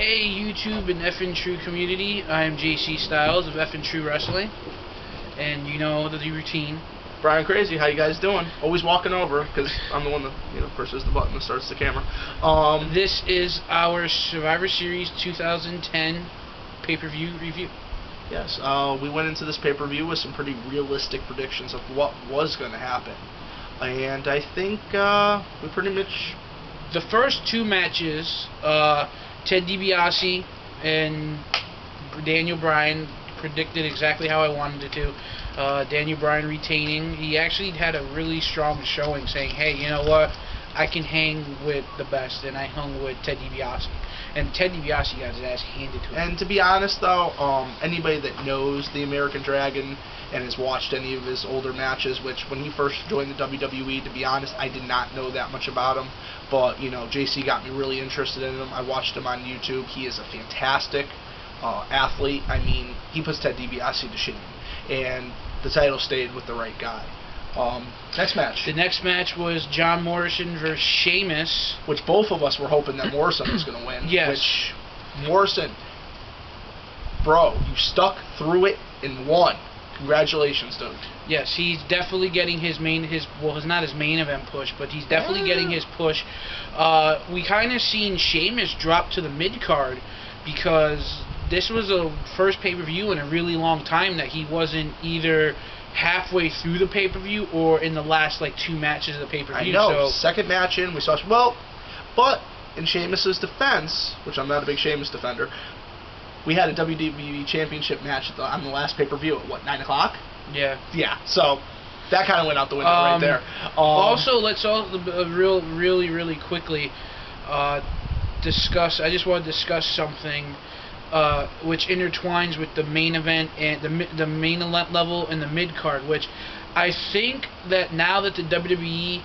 Hey YouTube and F and True community, I am JC Styles of F and True Wrestling, and you know the routine. Brian Crazy, how you guys doing? Always walking over, because I'm the one that, pushes the button that starts the camera. This is our Survivor Series 2010 pay-per-view review. Yes, we went into this pay-per-view with some pretty realistic predictions of what was going to happen. And I think we pretty much... The first two matches, Ted DiBiase and Daniel Bryan predicted exactly how I wanted it to. Daniel Bryan retaining. He actually had a really strong showing saying, hey, you know what, I can hang with the best, and I hung with Ted DiBiase. And Ted DiBiase got his ass handed to him. And to be honest, though, anybody that knows the American Dragon and has watched any of his older matches, which when he first joined the WWE, to be honest, I did not know that much about him. But, JC got me really interested in him. I watched him on YouTube. He is a fantastic athlete. I mean, he puts Ted DiBiase to shame. And the title stayed with the right guy. Next match. The next match was John Morrison versus Sheamus. Which both of us were hoping that Morrison was going to win. Yes. Which, Morrison, bro, you stuck through it and won. Congratulations, dude. Yes, he's definitely getting his not his main event push, but he's definitely getting his push. We kind of seen Sheamus drop to the mid-card because this was the first pay-per-view in a really long time that he wasn't either halfway through the pay-per-view or in the last two matches of the pay-per-view. I know. Second match in, we saw but in Sheamus's defense, which I'm not a big Sheamus defender, we had a WWE Championship match on the last pay-per-view at 9 o'clock. Yeah. Yeah. So that kind of went out the window right there. Also, let's really quickly discuss. I just want to discuss something. Which intertwines with the main event and the main event level and the mid card, which I think that now that the WWE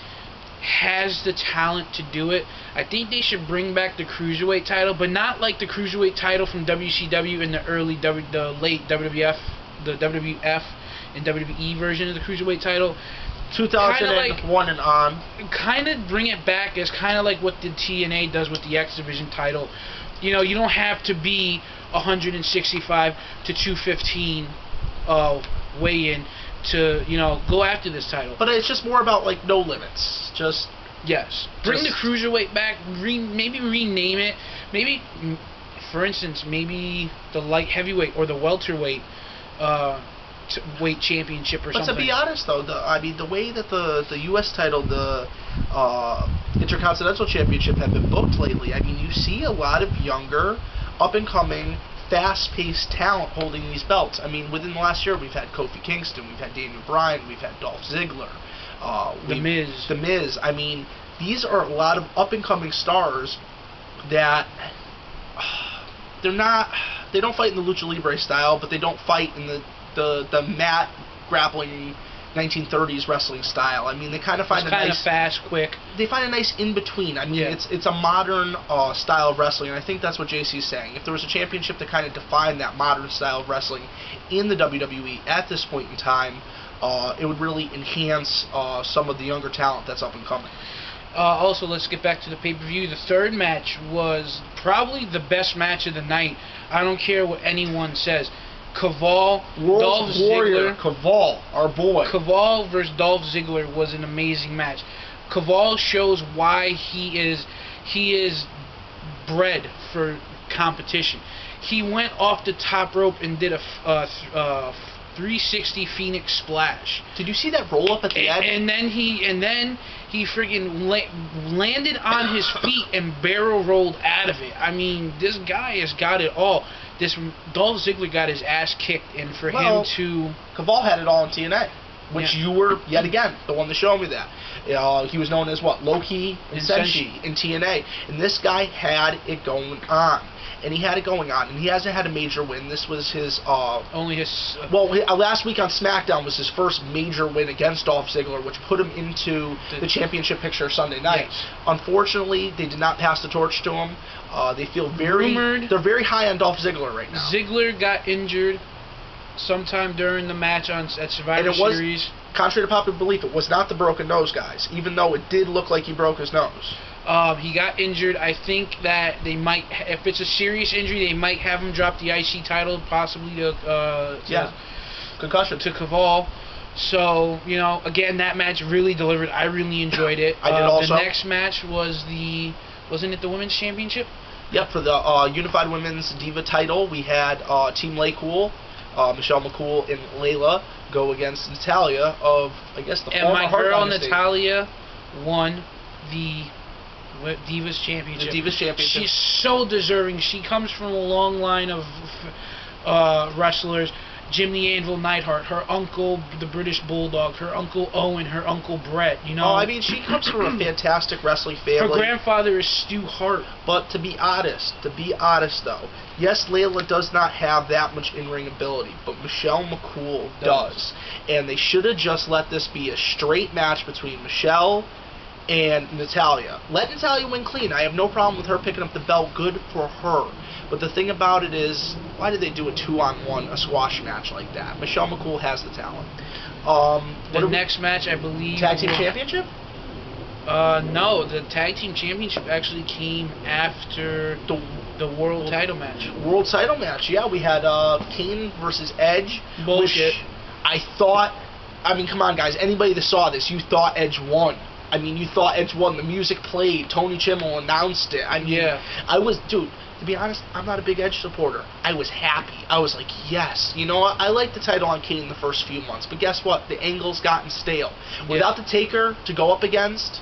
has the talent to do it, I think they should bring back the cruiserweight title, but not like the cruiserweight title from WCW in the late WWF, the WWF and WWE version of the cruiserweight title. 2001 and on. Kind of bring it back as kind of like what the TNA does with the X Division title. You don't have to be 165 to 215 weigh-in to go after this title. But it's just more about no limits. Bring the cruiserweight back. Maybe rename it. Maybe, for instance, maybe the light heavyweight or the welterweight weight championship or something. But to be honest, though, the way that the U.S. title, the Intercontinental Championship, have been booked lately, I mean, you see a lot of younger, up-and-coming, fast-paced talent holding these belts. I mean, within the last year, we've had Kofi Kingston, we've had Daniel Bryan, we've had Dolph Ziggler, The Miz. The Miz. I mean, these are a lot of up-and-coming stars that they don't fight in the Lucha Libre style, but they don't fight in the mat grappling 1930s wrestling style. I mean, they kind of find a nice, fast, quick. They find a nice in between. I mean, it's a modern style of wrestling, and I think that's what JC's saying. If there was a championship that kind of defined that modern style of wrestling in the WWE at this point in time, it would really enhance some of the younger talent that's up and coming. Also, let's get back to the pay-per-view. The third match was probably the best match of the night. I don't care what anyone says. Dolph Warrior, Ziggler. Our boy. Caval versus Dolph Ziggler was an amazing match. Caval shows why he is bred for competition. He went off the top rope and did a 360 Phoenix Splash. Did you see that roll up at the end? And then he freaking landed on his feet and barrel rolled out of it. I mean, this guy has got it all. This Dolph Ziggler got his ass kicked, and for him to... Caval had it all in TNA, which you were, yet again, the one to show me that. He was known as, Low-Key and Senshi in TNA, and this guy had it going on. And he had it going on, and he hasn't had a major win. This was his... last week on SmackDown was his first major win against Dolph Ziggler, which put him into the championship picture Sunday night. Yes. Unfortunately, they did not pass the torch to him. They feel they're very high on Dolph Ziggler right now. Ziggler got injured sometime during the match at Survivor Series. Contrary to popular belief, it was not the broken nose, guys, even though it did look like he broke his nose. He got injured. I think that they might, if it's a serious injury, they might have him drop the IC title, possibly to concussion to Caval. So, you know, again, that match really delivered. I really enjoyed it. I did also. The next match was wasn't it the Women's Championship? Yep, for the Unified Women's Diva title, we had Team LayCool, Michelle McCool and Layla go against Natalia of, I guess, the former And my girl Hart Dynasty. Natalia won the Divas Championship. The Divas Championship. She's so deserving. She comes from a long line of wrestlers. Jim the Anvil Neidhart, her uncle, the British Bulldog, her uncle Owen, her uncle Brett, you know. Oh, I mean, she comes from a fantastic wrestling family. Her grandfather is Stu Hart. But to be honest though, yes, Layla does not have that much in-ring ability, but Michelle McCool does. And they should have just let this be a straight match between Michelle and Natalia. Let Natalia win clean. I have no problem with her picking up the belt. Good for her. But the thing about it is, why did they do a 2-on-1, a squash match like that? Michelle McCool has the talent. The next match, I believe... Tag Team Championship? No, the Tag Team Championship actually came after the World Title match. World Title match, yeah. We had Kane versus Edge. Bullshit. Which I thought... I mean, come on, guys. Anybody that saw this, you thought Edge won. I mean, you thought Edge won. The music played. Tony Chimmel announced it. I mean, yeah. I was... Dude, to be honest, I'm not a big Edge supporter. I was happy. I was like, yes. You know what? I liked the title on Kane the first few months. But guess what? The angle's gotten stale. Without the Taker to go up against...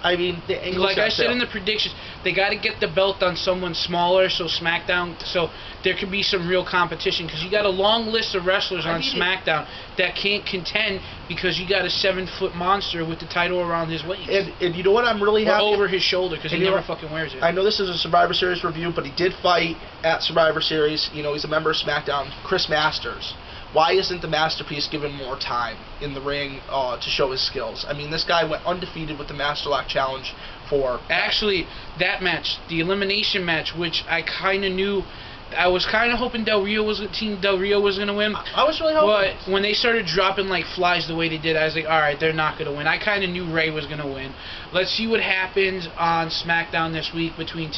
I mean, the angles like I said in the predictions, they got to get the belt on someone smaller, so SmackDown, so there can be some real competition. Because you got a long list of wrestlers on SmackDown that can't contend because you got a 7-foot monster with the title around his waist. And you know what? I'm really happy. Or over his shoulder because he never fucking wears it. I know this is a Survivor Series review, but he did fight at Survivor Series. You know, he's a member of SmackDown. Chris Masters. Why isn't the Masterpiece given more time in the ring to show his skills? I mean, this guy went undefeated with the Master Lock Challenge for... Actually, that match, the elimination match, which I kind of knew... I was kind of hoping Team Del Rio was going to win. I was really hoping. But when they started dropping like flies the way they did, I was like, alright, they're not going to win. I kind of knew Ray was going to win. Let's see what happens on SmackDown this week between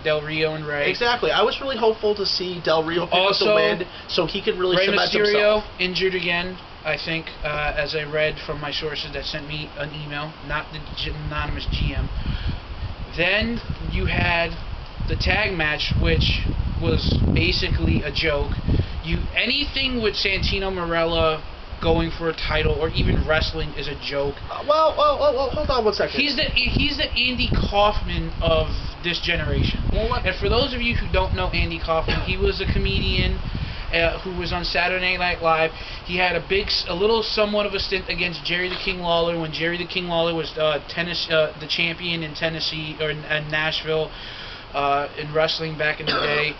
Del Rio and Ray. Exactly. I was really hopeful to see Del Rio pick up the win so he could really cement himself. Rey Mysterio injured again, I think, as I read from my sources that sent me an email, not the anonymous GM. Then you had the tag match, which was basically a joke. Anything with Santino Marella going for a title or even wrestling is a joke. Well, hold on one second. He's the Andy Kaufman of this generation. And for those of you who don't know Andy Kaufman, he was a comedian who was on Saturday Night Live. He had somewhat of a stint against Jerry the King Lawler when Jerry the King Lawler was the champion in Tennessee or in Nashville. In wrestling back in the day.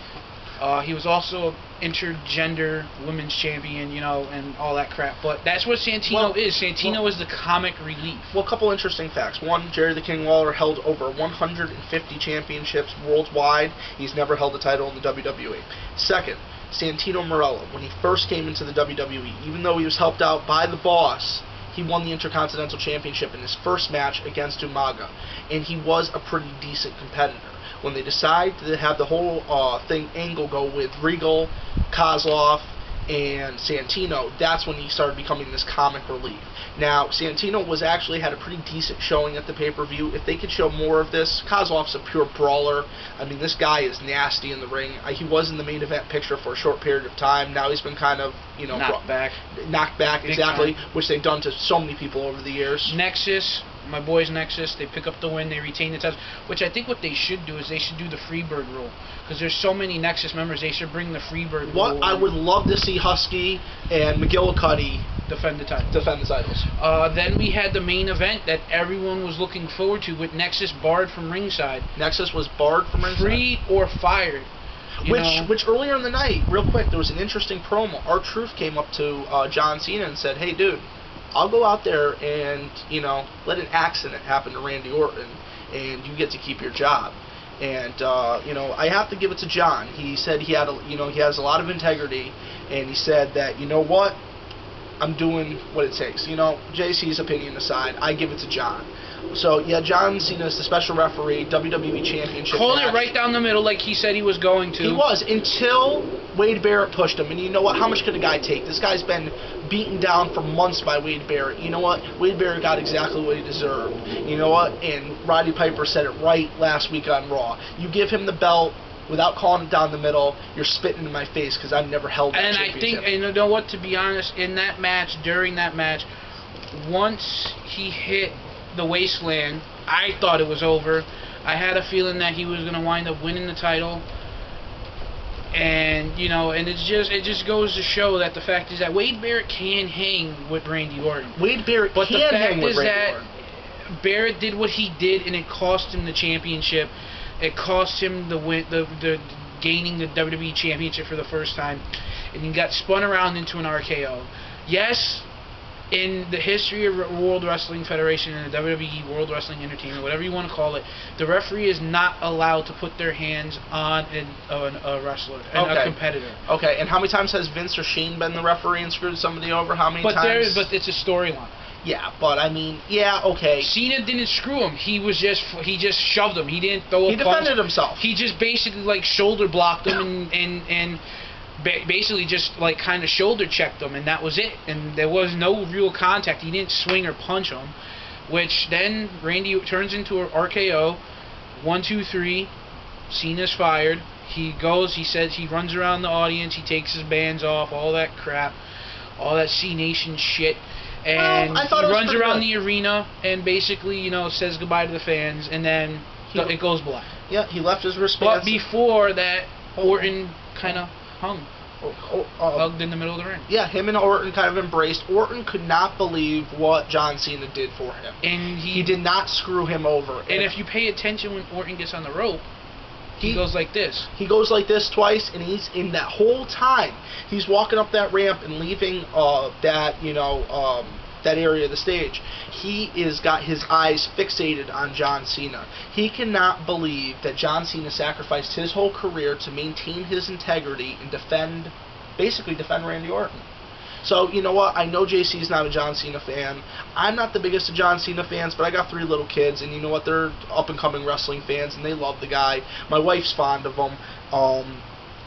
He was also intergender women's champion, you know, and all that crap. But that's what Santino is. Santino is the comic relief. Well, a couple interesting facts. One, Jerry the King Lawler held over 150 championships worldwide. He's never held a title in the WWE. Second, Santino Marella, when he first came into the WWE, even though he was helped out by the boss, he won the Intercontinental Championship in his first match against Umaga. And he was a pretty decent competitor. When they decide to have the whole angle go with Regal, Kozlov, and Santino, that's when he started becoming this comic relief. Now, Santino had a pretty decent showing at the pay-per-view. If they could show more of this, Kozlov's a pure brawler. I mean, this guy is nasty in the ring. He was in the main event picture for a short period of time. Now he's been kind of, you know... Knocked back, exactly, which they've done to so many people over the years. Nexus... My boys Nexus, they pick up the win, they retain the title, which I think what they should do is they should do the Freebird rule. Because there's so many Nexus members, they should bring the Freebird rule. What I would love to see Husky and McGillicuddy defend the titles. Then we had the main event that everyone was looking forward to with Nexus barred from ringside. Nexus was barred from ringside. Free or fired. Which earlier in the night, real quick, there was an interesting promo. R-Truth came up to John Cena and said, hey, dude, I'll go out there and, you know, let an accident happen to Randy Orton, and you get to keep your job. And, you know, I have to give it to John. He said he has a lot of integrity, and he said that, you know what, I'm doing what it takes. You know, JC's opinion aside, I give it to John. So, yeah, John Cena is the special referee, WWE Championship Called match. it right down the middle like he said he was going to. He was, until Wade Barrett pushed him. And you know what? How much could a guy take? This guy's been beaten down for months by Wade Barrett. You know what? Wade Barrett got exactly what he deserved. You know what? And Roddy Piper said it right last week on Raw. You give him the belt without calling it down the middle, you're spitting in my face because I've never held that championship. And I think, and you know what, to be honest, in that match, during that match, once he hit the wasteland, I thought it was over. I had a feeling that he was going to wind up winning the title. And, you know, and it just goes to show that the fact is that Wade Barrett can hang with Randy Orton. Wade Barrett but can hang with Randy Orton. Barrett did what he did, and it cost him the championship. It cost him the win, the gaining the WWE Championship for the first time, and he got spun around into an RKO. Yes, in the history of World Wrestling Federation and the WWE World Wrestling Entertainment, whatever you want to call it, the referee is not allowed to put their hands on a wrestler, a competitor. Okay, and how many times has Vince or Shane been the referee and screwed somebody over? How many times? But it's a storyline. Yeah, but I mean, yeah, okay. Cena didn't screw him. He just shoved him. He didn't throw a punch. He defended himself. He just basically like shoulder blocked him and basically just like kind of shoulder checked him, and that was it. And there was no real contact. He didn't swing or punch him, which then Randy turns into an RKO. 1, 2, 3. Cena's fired. He goes. He says he runs around the audience. He takes his bands off. All that crap. All that C Nation shit. And he runs around the arena and basically, you know, says goodbye to the fans, and then it goes black. Yeah, he left his wristbands. But before that, Orton kind of hugged in the middle of the ring. Yeah, him and Orton kind of embraced. Orton could not believe what John Cena did for him. And he did not screw him over. And if you pay attention when Orton gets on the rope, he goes like this. He goes like this twice, and he's in that whole time. He's walking up that ramp and leaving that area of the stage. He is got his eyes fixated on John Cena. He cannot believe that John Cena sacrificed his whole career to maintain his integrity and basically defend Randy Orton. So, you know what? I know JC's not a John Cena fan. I'm not the biggest of John Cena fans, but I got 3 little kids, and you know what? They're up-and-coming wrestling fans, and they love the guy. My wife's fond of him.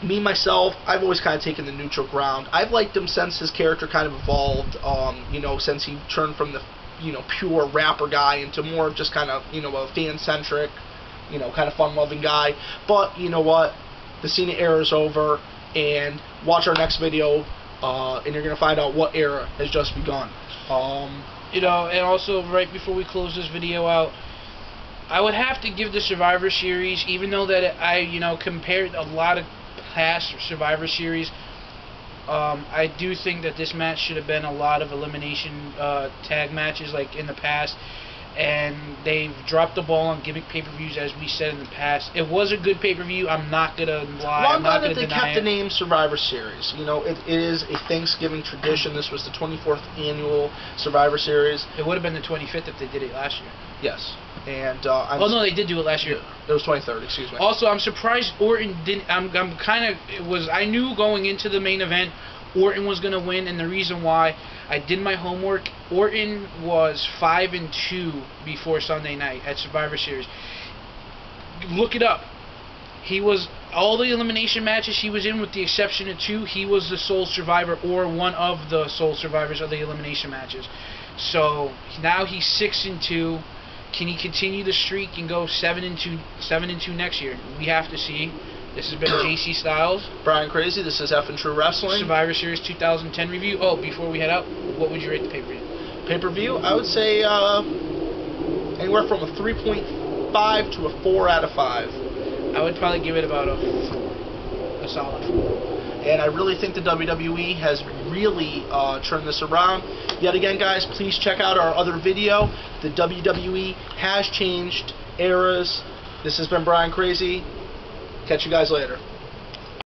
Me, myself, I've always kind of taken the neutral ground. I've liked him since his character kind of evolved, you know, since he turned from the, you know, pure rapper guy into more of just kind of, you know, a fan-centric, you know, kind of fun-loving guy. But, you know what? The Cena era is over, and watch our next video, and you're going to find out what era has just begun. You know, and also, right before we close this video out, I would have to give the Survivor Series, even though that I, you know, compared a lot of past Survivor Series, I do think that this match should have been a lot of elimination tag matches like in the past, and they've dropped the ball on gimmick pay-per-views, as we said in the past. It was a good pay-per-view. I'm not gonna lie. Well, I'm glad that they kept the name Survivor Series. You know, it is a Thanksgiving tradition. This was the 24th annual Survivor Series. It would have been the 25th if they did it last year. Yes. And oh no, they did do it last year. It was 23rd. Excuse me. Also, I'm surprised Orton didn't. I knew going into the main event Orton was going to win, and the reason why, I did my homework. Orton was 5-2 before Sunday night at Survivor Series. Look it up. He was all the elimination matches he was in, with the exception of 2. He was the sole survivor, or one of the sole survivors of the elimination matches. So now he's 6-2. Can he continue the streak and go 7-2 next year? We have to see. This has been JC Styles, Brian Crazy. This is F and True Wrestling Survivor Series 2010 review. Oh, before we head out, what would you rate the pay-per-view? Pay-per-view, I would say anywhere from a 3.5 to a 4 out of 5. I would probably give it about a 4, a solid 4. And I really think the WWE has really turned this around. Yet again, guys, please check out our other video. The WWE has changed eras. This has been Brian Crazy. Catch you guys later.